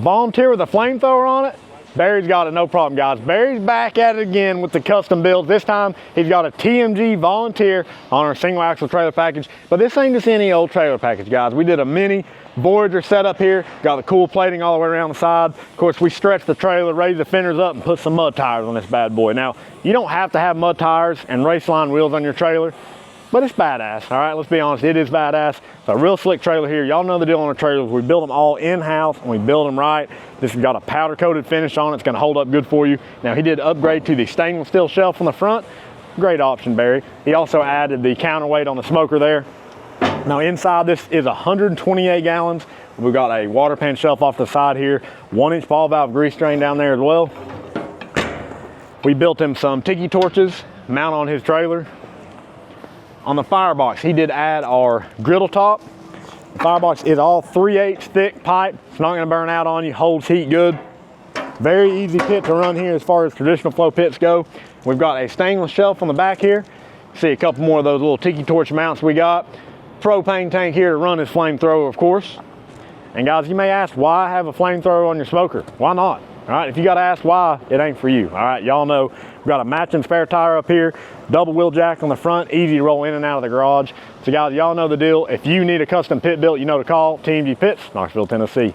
Volunteer with a flamethrower on it, Barry's got it no problem, guys. Barry's back at it again with the custom builds. This time he's got a TMG Volunteer on our single axle trailer package, but this ain't just any old trailer package, guys. We did a mini Voyager setup here, got the cool plating all the way around the side. Of course, we stretched the trailer, raised the fenders up, and put some mud tires on this bad boy. Now, you don't have to have mud tires and race line wheels on your trailer, but it's badass. All right, let's be honest, it is badass. It's a real slick trailer here. Y'all know the deal on our trailers. We build them all in-house and we build them right. This has got a powder coated finish on it. It's gonna hold up good for you. Now, he did upgrade to the stainless steel shelf on the front. Great option, Barry. He also added the counterweight on the smoker there. Now, inside this is 128 gallons. We've got a water pan shelf off the side here, 1-inch ball valve grease drain down there as well. We built him some tiki torches, mount on his trailer. On the firebox, he did add our griddle top. The firebox is all 3/8 thick pipe. It's not gonna burn out on you, holds heat good. Very easy pit to run here as far as traditional flow pits go. We've got a stainless shelf on the back here. See a couple more of those little tiki torch mounts we got. Propane tank here to run his flamethrower, of course. And guys, you may ask, why have a flamethrower on your smoker? Why not? All right, if you gotta ask why, it ain't for you. All right, y'all know we've got a matching spare tire up here, double wheel jack on the front, easy to roll in and out of the garage. So guys, y'all know the deal. If you need a custom pit built, you know to call TMG Pits, Knoxville, Tennessee.